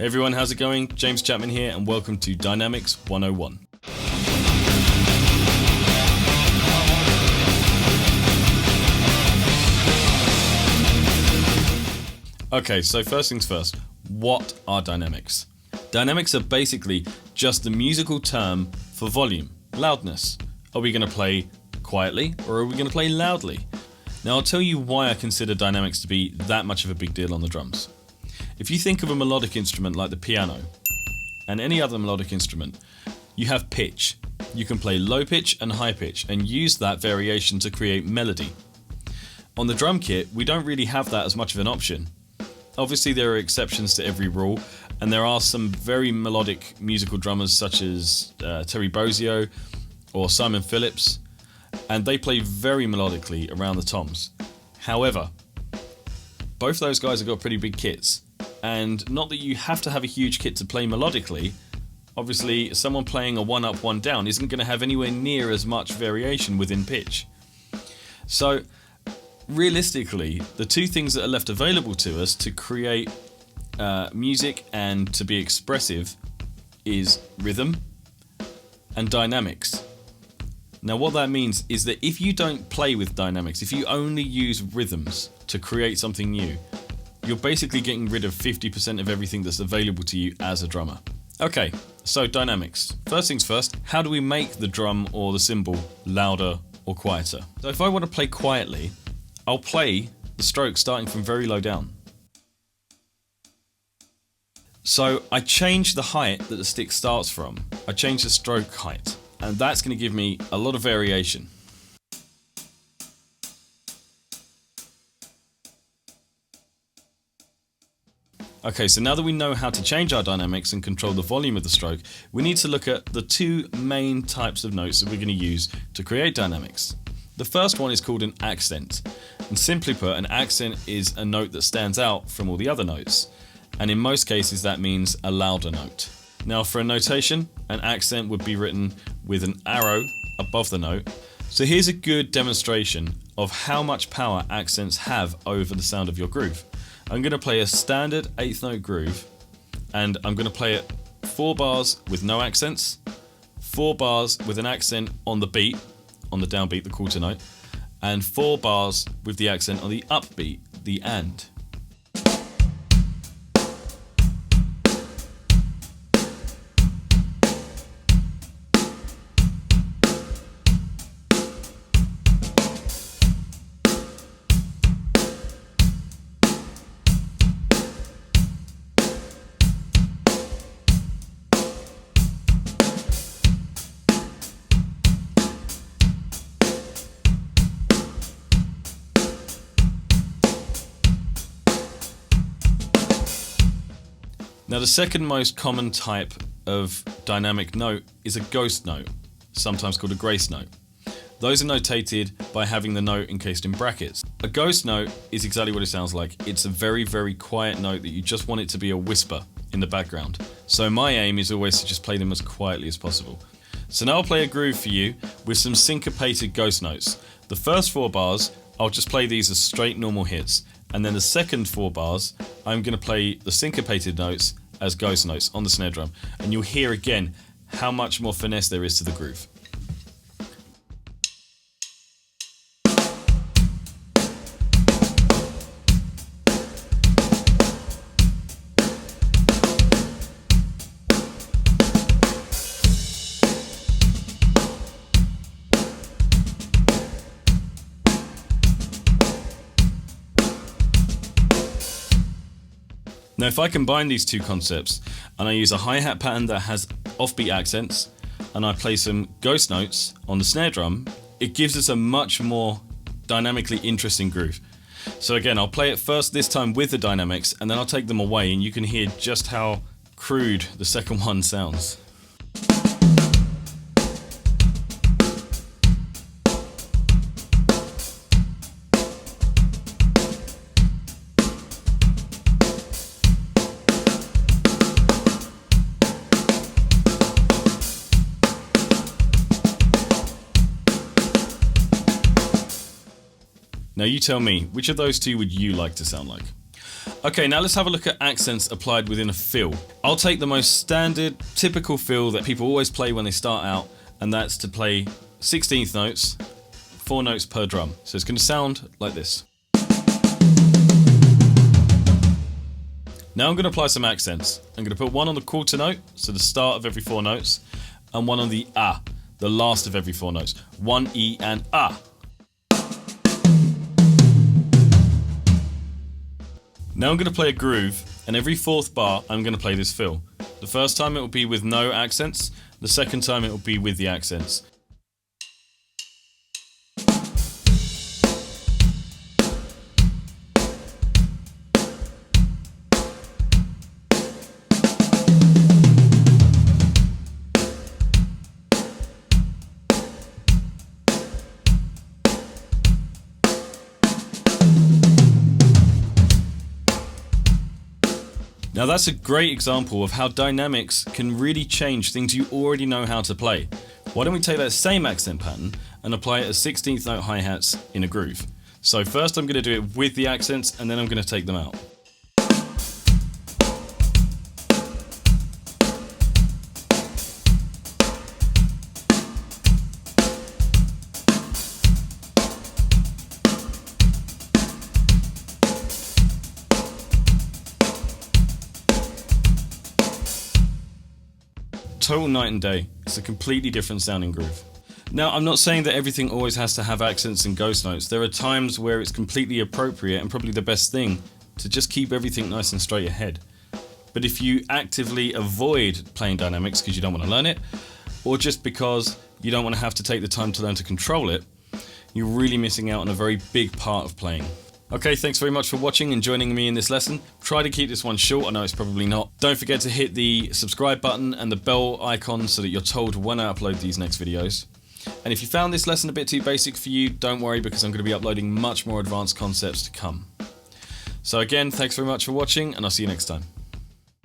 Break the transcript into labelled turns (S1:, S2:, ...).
S1: Hey everyone, how's it going? James Chapman here and welcome to Dynamics 101. Okay, so first things first, what are dynamics? Dynamics are basically just the musical term for volume, loudness. Are we going to play quietly or are we going to play loudly? Now I'll tell you why I consider dynamics to be that much of a big deal on the drums. If you think of a melodic instrument like the piano and any other melodic instrument, you have pitch. You can play low pitch and high pitch and use that variation to create melody. On the drum kit, we don't really have that as much of an option. Obviously there are exceptions to every rule, and there are some very melodic musical drummers such as Terry Bozzio or Simon Phillips, and they play very melodically around the toms. However, both those guys have got pretty big kits, and not that you have to have a huge kit to play melodically. Obviously, someone playing a one up, one down isn't going to have anywhere near as much variation within pitch. So, realistically, the two things that are left available to us to create music and to be expressive is rhythm and dynamics. Now what that means is that if you don't play with dynamics, if you only use rhythms to create something new, you're basically getting rid of 50% of everything that's available to you as a drummer. Okay, so dynamics. First things first, how do we make the drum or the cymbal louder or quieter? So if I want to play quietly, I'll play the stroke starting from very low down. So I change the height that the stick starts from. I change the stroke height, and that's going to give me a lot of variation. Okay, so now that we know how to change our dynamics and control the volume of the stroke, we need to look at the two main types of notes that we're going to use to create dynamics. The first one is called an accent, and simply put, an accent is a note that stands out from all the other notes, and in most cases that means a louder note. Now for a notation, an accent would be written with an arrow above the note. So here's a good demonstration of how much power accents have over the sound of your groove. I'm going to play a standard 8th note groove, and I'm going to play it 4 bars with no accents, 4 bars with an accent on the beat, on the downbeat, the quarter note, and 4 bars with the accent on the upbeat, the and. Now the second most common type of dynamic note is a ghost note, sometimes called a grace note. Those are notated by having the note encased in brackets. A ghost note is exactly what it sounds like. It's a very, very quiet note that you just want it to be a whisper in the background. So my aim is always to just play them as quietly as possible. So now I'll play a groove for you with some syncopated ghost notes. The first 4 bars, I'll just play these as straight normal hits. And then the second 4 bars, I'm going to play the syncopated notes as ghost notes on the snare drum. And you'll hear again how much more finesse there is to the groove. Now if I combine these two concepts and I use a hi-hat pattern that has offbeat accents and I play some ghost notes on the snare drum, it gives us a much more dynamically interesting groove. So again, I'll play it first this time with the dynamics and then I'll take them away and you can hear just how crude the second one sounds. Now you tell me, which of those two would you like to sound like? Okay, now let's have a look at accents applied within a fill. I'll take the most standard, typical fill that people always play when they start out, and that's to play 16th notes, 4 notes per drum. So it's going to sound like this. Now I'm going to apply some accents. I'm going to put one on the quarter note, so the start of every 4 notes, and one on the ah, the last of every 4 notes. 1 E and ah. Now I'm going to play a groove, and every 4th bar I'm going to play this fill. The first time it will be with no accents, the second time it will be with the accents. Now that's a great example of how dynamics can really change things you already know how to play. Why don't we take that same accent pattern and apply it as 16th note hi-hats in a groove. So first I'm going to do it with the accents, and then I'm going to take them out. Total night and day. It's a completely different sounding groove. Now, I'm not saying that everything always has to have accents and ghost notes. There are times where it's completely appropriate and probably the best thing to just keep everything nice and straight ahead. But if you actively avoid playing dynamics because you don't want to learn it, or just because you don't want to have to take the time to learn to control it, you're really missing out on a very big part of playing. Okay, thanks very much for watching and joining me in this lesson. Try to keep this one short, I know it's probably not. Don't forget to hit the subscribe button and the bell icon so that you're told when I upload these next videos. And if you found this lesson a bit too basic for you, don't worry, because I'm going to be uploading much more advanced concepts to come. So again, thanks very much for watching, and I'll see you next time.